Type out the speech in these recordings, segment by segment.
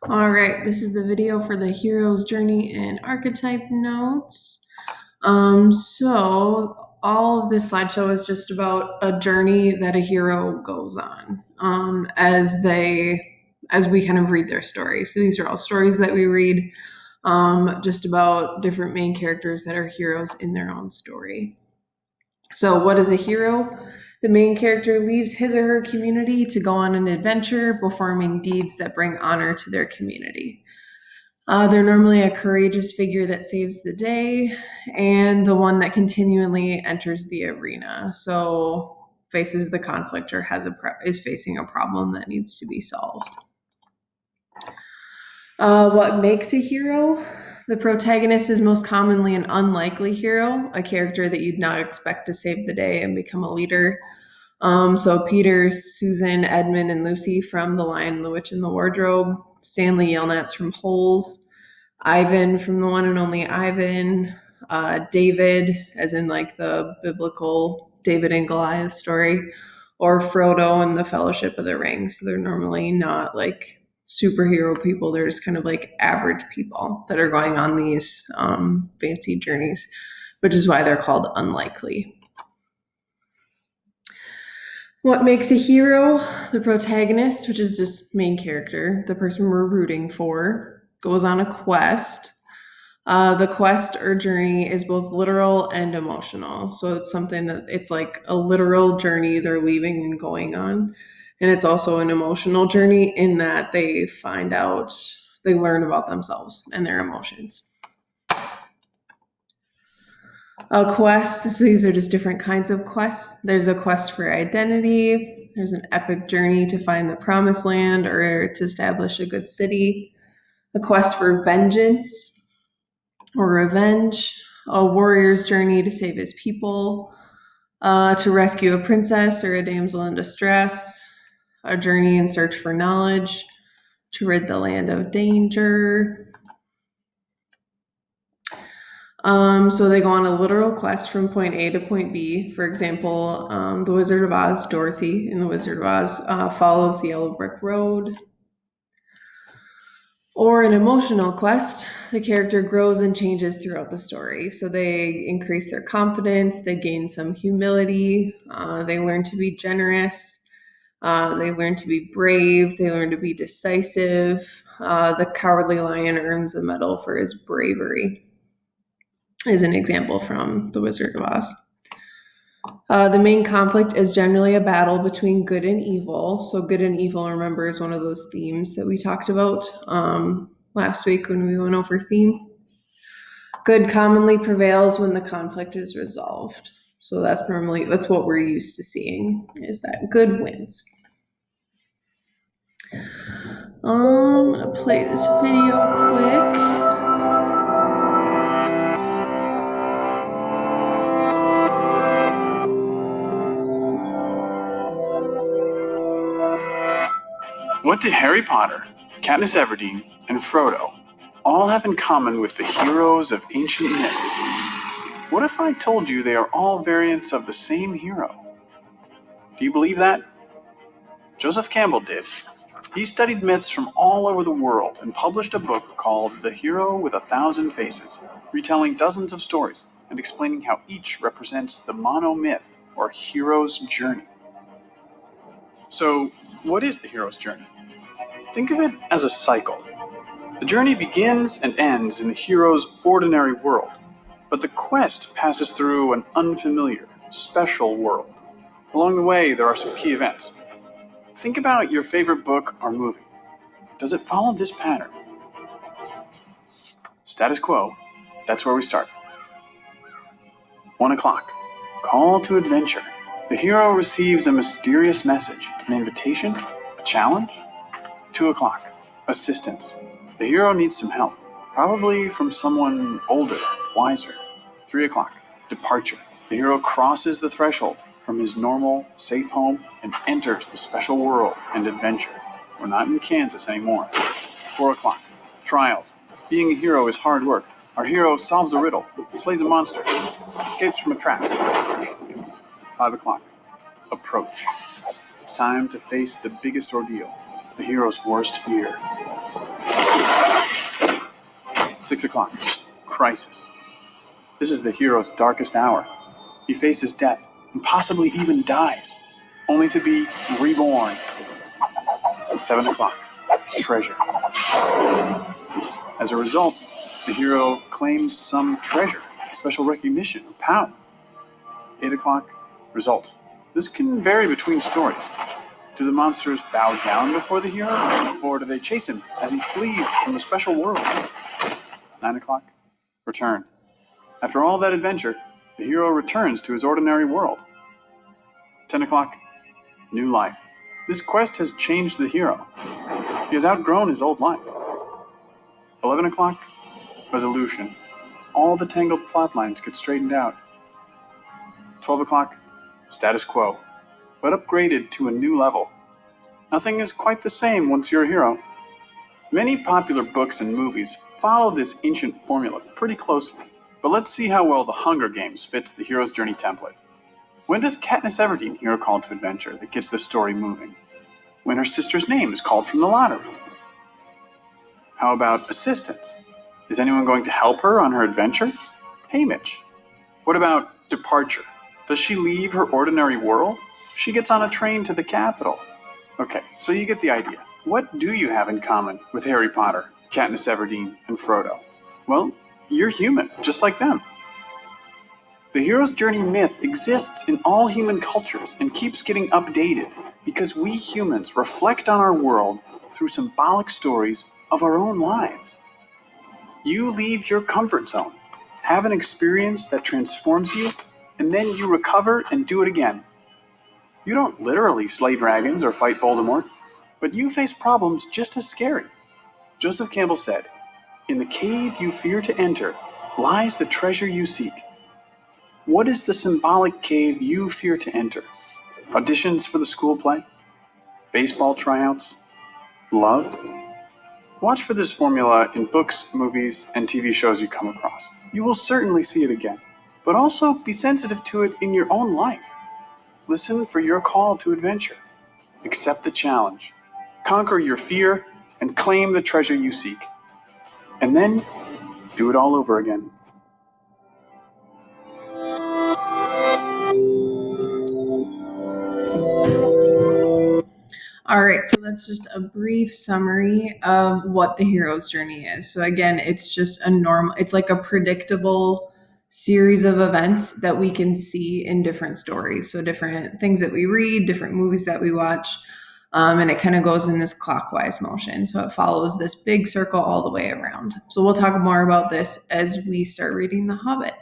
All right, this is the video for the hero's journey and archetype notes. So all of this slideshow is just about a journey that a hero goes on as we kind of read their story. So these are all stories that we read just about different main characters that are heroes in their own story. So, what is a hero? The main character leaves his or her community to go on an adventure, performing deeds that bring honor to their community. They're normally a courageous figure that saves the day and the one that continually enters the arena. So, faces the conflict or is facing a problem that needs to be solved. What makes a hero? The protagonist is most commonly an unlikely hero, a character that you'd not expect to save the day and become a leader. So Peter, Susan, Edmund, and Lucy from The Lion, the Witch, and the Wardrobe. Stanley Yelnats from Holes. Ivan from The One and Only Ivan. David, as in like the biblical David and Goliath story. Or Frodo and the Fellowship of the Ring. So they're normally not like superhero people. They're just kind of like average people that are going on these fancy journeys, which is why they're called unlikely. What makes a hero? The protagonist, which is just main character, the person we're rooting for, goes on a quest. The quest or journey is both literal and emotional. So it's something that it's like a literal journey they're leaving and going on. And it's also an emotional journey in that they learn about themselves and their emotions. A quest, so these are just different kinds of quests. There's a quest for identity. There's an epic journey to find the promised land or to establish a good city. A quest for vengeance or revenge. A warrior's journey to save his people. To rescue a princess or a damsel in distress. A journey in search for knowledge. To rid the land of danger. So they go on a literal quest from point A to point B. For example, the Wizard of Oz, Dorothy in the Wizard of Oz, follows the yellow brick road. Or an emotional quest, the character grows and changes throughout the story. So they increase their confidence, they gain some humility, they learn to be generous, they learn to be brave, they learn to be decisive. The Cowardly Lion earns a medal for his bravery, is an example from The Wizard of Oz. The main conflict is generally a battle between good and evil. So good and evil, remember, is one of those themes that we talked about last week when we went over theme. Good commonly prevails when the conflict is resolved. So that's what we're used to seeing, is that good wins. I'm gonna play this video quick. What do Harry Potter, Katniss Everdeen, and Frodo all have in common with the heroes of ancient myths? What if I told you they are all variants of the same hero? Do you believe that? Joseph Campbell did. He studied myths from all over the world and published a book called The Hero with a Thousand Faces, retelling dozens of stories and explaining how each represents the monomyth or hero's journey. So, what is the hero's journey? Think of it as a cycle. The journey begins and ends in the hero's ordinary world, but the quest passes through an unfamiliar, special world. Along the way, there are some key events. Think about your favorite book or movie. Does it follow this pattern? Status quo, that's where we start. 1 o'clock, call to adventure. The hero receives a mysterious message, an invitation, a challenge. 2 o'clock, assistance. The hero needs some help, probably from someone older, wiser. 3 o'clock, departure. The hero crosses the threshold from his normal, safe home and enters the special world and adventure. We're not in Kansas anymore. 4 o'clock, trials. Being a hero is hard work. Our hero solves a riddle, slays a monster, escapes from a trap. 5 o'clock, approach. It's time to face the biggest ordeal, the hero's worst fear. 6 o'clock. Crisis. This is the hero's darkest hour. He faces death and possibly even dies, only to be reborn. 7 o'clock. Treasure. As a result, the hero claims some treasure, special recognition, or power. 8 o'clock. Result. This can vary between stories. Do the monsters bow down before the hero, or do they chase him as he flees from the special world? 9 o'clock. Return. After all that adventure, the hero returns to his ordinary world. 10 o'clock. New life. This quest has changed the hero. He has outgrown his old life. 11 o'clock. Resolution. All the tangled plot lines get straightened out. 12 o'clock. Status quo, but upgraded to a new level. Nothing is quite the same once you're a hero. Many popular books and movies follow this ancient formula pretty closely, but let's see how well The Hunger Games fits the hero's journey template. When does Katniss Everdeen hear a call to adventure that gets the story moving? When her sister's name is called from the lottery. How about assistance? Is anyone going to help her on her adventure? Hey, Mitch. What about departure? Does she leave her ordinary world? She gets on a train to the capital. Okay, so you get the idea. What do you have in common with Harry Potter, Katniss Everdeen, and Frodo? Well, you're human, just like them. The hero's journey myth exists in all human cultures and keeps getting updated because we humans reflect on our world through symbolic stories of our own lives. You leave your comfort zone, have an experience that transforms you, and then you recover and do it again. You don't literally slay dragons or fight Voldemort, but you face problems just as scary. Joseph Campbell said, "In the cave you fear to enter lies the treasure you seek." What is the symbolic cave you fear to enter? Auditions for the school play? Baseball tryouts? Love? Watch for this formula in books, movies, and TV shows you come across. You will certainly see it again, but also be sensitive to it in your own life. Listen for your call to adventure. Accept the challenge. Conquer your fear and claim the treasure you seek. And then do it all over again. All right, so that's just a brief summary of what the hero's journey is. So again, it's just it's like a predictable series of events that we can see in different stories. So different things that we read, different movies that we watch, and it kind of goes in this clockwise motion. So it follows this big circle all the way around. So we'll talk more about this as we start reading The Hobbit.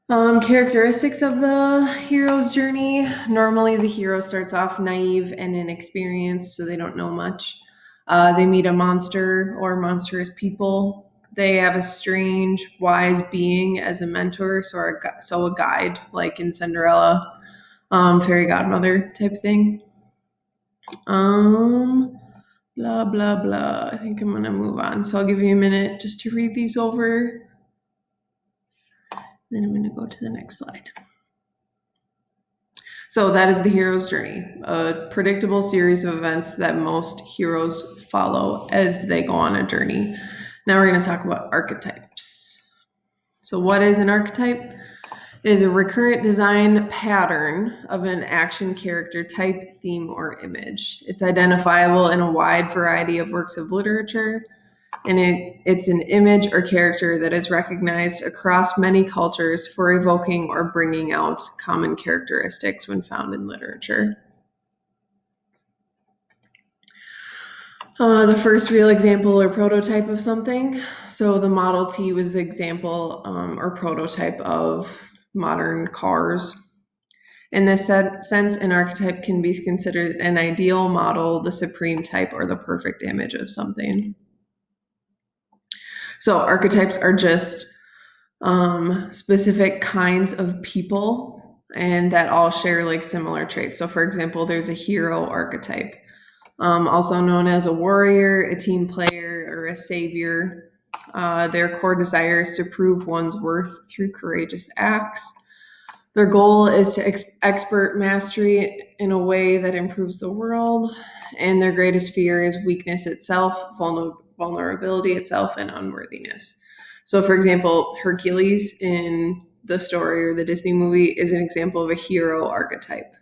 Characteristics of the hero's journey. Normally, the hero starts off naive and inexperienced, so they don't know much. They meet a monster or monstrous people. They have a strange, wise being as a mentor, so a guide, like in Cinderella, fairy godmother type thing. Blah, blah, blah. I think I'm going to move on. So I'll give you a minute just to read these over. Then I'm going to go to the next slide. So that is the hero's journey, a predictable series of events that most heroes follow as they go on a journey. Now we're going to talk about archetypes. So what is an archetype? It is a recurrent design pattern of an action character type, theme, or image. It's identifiable in a wide variety of works of literature, and it's an image or character that is recognized across many cultures for evoking or bringing out common characteristics when found in literature. The first real example or prototype of something. So the Model T was the example or prototype of modern cars. In this sense, an archetype can be considered an ideal model, the supreme type, or the perfect image of something. So archetypes are just specific kinds of people, and that all share like similar traits. So for example, there's a hero archetype, also known as a warrior, a team player, or a savior. Their core desire is to prove one's worth through courageous acts. Their goal is to expert mastery in a way that improves the world. and their greatest fear is weakness itself, vulnerability itself, and unworthiness. So, for example, Hercules in the story or the Disney movie is an example of a hero archetype.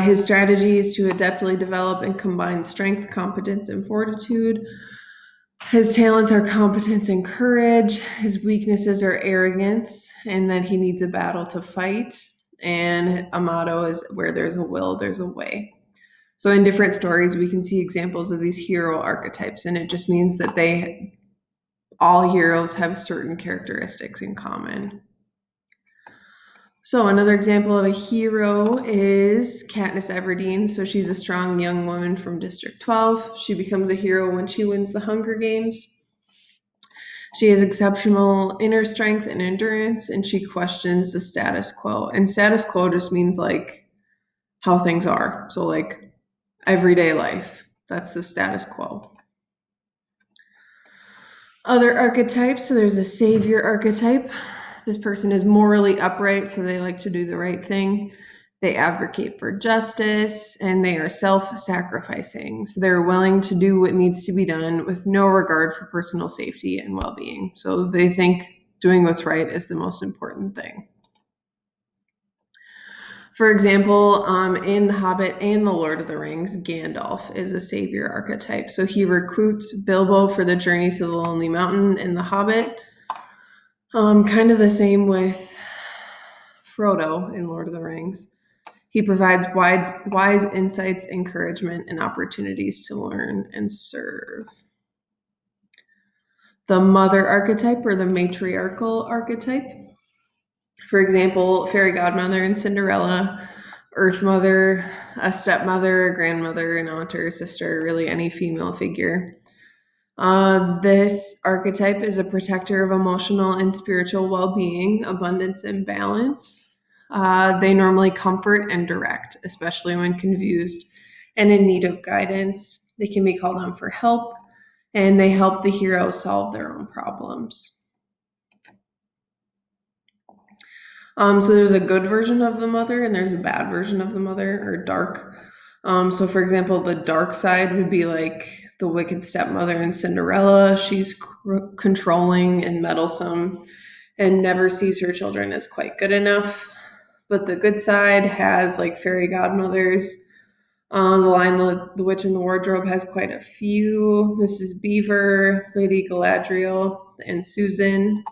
His strategy is to adeptly develop and combine strength, competence, and fortitude. His talents are competence and courage. His weaknesses are arrogance, and that he needs a battle to fight. And a motto is where there's a will, there's a way. So in different stories, we can see examples of these hero archetypes, and it just means that all heroes have certain characteristics in common. So another example of a hero is Katniss Everdeen. So she's a strong young woman from District 12. She becomes a hero when she wins the Hunger Games. She has exceptional inner strength and endurance, and she questions the status quo. And status quo just means like how things are. So like everyday life. That's the status quo. Other archetypes. So there's a savior archetype. This person is morally upright, so they like to do the right thing. They advocate for justice, and they are self-sacrificing. So they're willing to do what needs to be done with no regard for personal safety and well-being. So they think doing what's right is the most important thing. For example, in The Hobbit and The Lord of the Rings, Gandalf is a savior archetype. So he recruits Bilbo for the journey to the Lonely Mountain in The Hobbit. Kind of the same with Frodo in Lord of the Rings. He provides wise insights, encouragement, and opportunities to learn and serve. The mother archetype or the matriarchal archetype. For example, fairy godmother in Cinderella, earth mother, a stepmother, a grandmother, an aunt or a sister, really any female figure. This archetype is a protector of emotional and spiritual well-being, abundance, and balance. They normally comfort and direct, especially when confused and in need of guidance. They can be called on for help, and they help the hero solve their own problems. So there's a good version of the mother, and there's a bad version of the mother, or dark. So for example, the dark side would be like the wicked stepmother in Cinderella. She's controlling and meddlesome and never sees her children as quite good enough. But the good side has like fairy godmothers. The line The Witch in the Wardrobe has quite a few. Mrs. Beaver, Lady Galadriel, and Susan.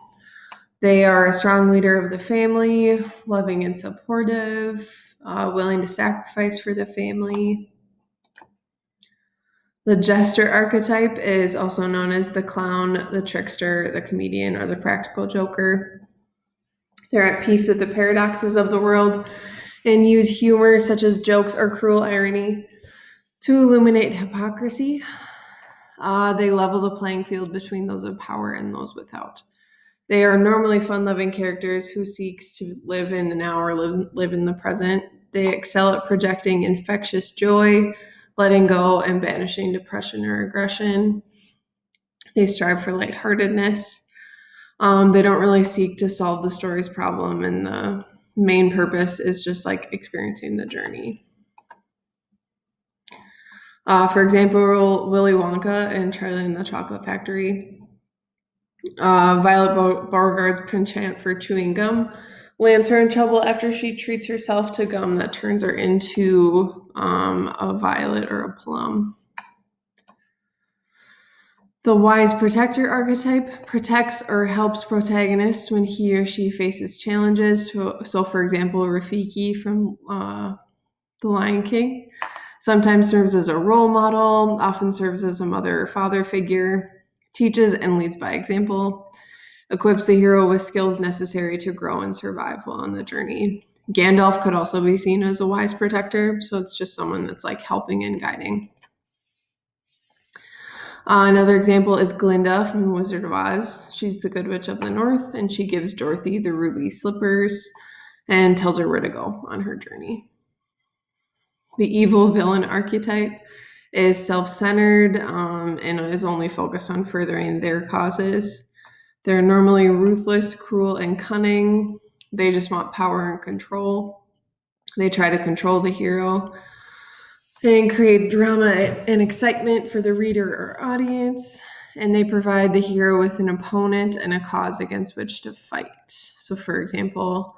They are a strong leader of the family, loving and supportive, willing to sacrifice for the family. The Jester Archetype is also known as the clown, the trickster, the comedian, or the practical joker. They're at peace with the paradoxes of the world and use humor such as jokes or cruel irony to illuminate hypocrisy. They level the playing field between those of power and those without. They are normally fun-loving characters who seeks to live in the now or live in the present. They excel at projecting infectious joy, letting go, and banishing depression or aggression. They strive for lightheartedness. They don't really seek to solve the story's problem, and the main purpose is just like experiencing the journey. For example, Willy Wonka and Charlie and the Chocolate Factory. Violet Beauregard's penchant for chewing gum lands her in trouble after she treats herself to gum that turns her into a violet or a plum. The wise protector archetype protects or helps protagonists when he or she faces challenges. So for example, Rafiki from The Lion King sometimes serves as a role model, often serves as a mother or father figure, teaches and leads by example, equips the hero with skills necessary to grow and survive while on the journey. Gandalf could also be seen as a wise protector, so it's just someone that's like helping and guiding. Another example is Glinda from The Wizard of Oz. She's the Good Witch of the North, and she gives Dorothy the ruby slippers and tells her where to go on her journey. The evil villain archetype is self-centered and is only focused on furthering their causes. They're normally ruthless, cruel, and cunning. They just want power and control. They try to control the hero. and create drama and excitement for the reader or audience. And they provide the hero with an opponent and a cause against which to fight. So, for example,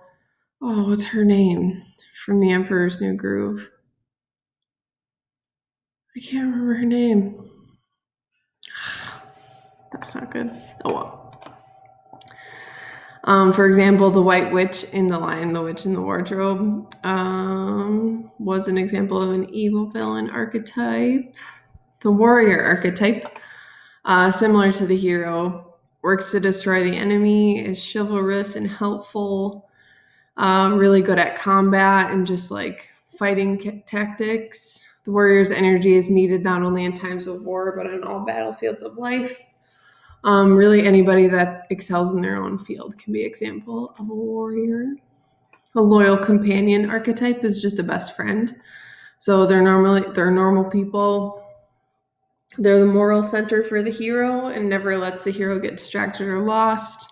what's her name from The Emperor's New Groove? I can't remember her name. That's not good. Oh well. For example, the White Witch in The Lion, the Witch in the Wardrobe was an example of an evil villain archetype. The warrior archetype, similar to the hero, works to destroy the enemy, is chivalrous and helpful, really good at combat and just like fighting tactics. The warrior's energy is needed not only in times of war, but on all battlefields of life. Really, anybody that excels in their own field can be an example of a warrior. A loyal companion archetype is just a best friend. So they're normal people. They're the moral center for the hero and never lets the hero get distracted or lost.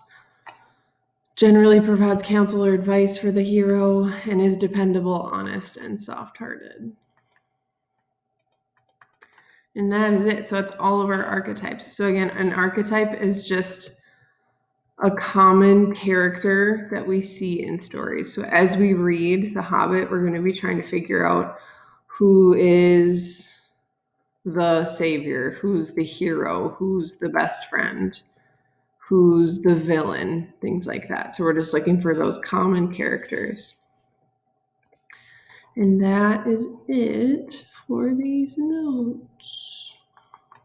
Generally provides counsel or advice for the hero and is dependable, honest, and soft-hearted. And that is it. So that's all of our archetypes. So again, an archetype is just a common character that we see in stories. So as we read The Hobbit, we're going to be trying to figure out who is the savior, who's the hero, who's the best friend, who's the villain, things like that. So we're just looking for those common characters. And that is it for these notes.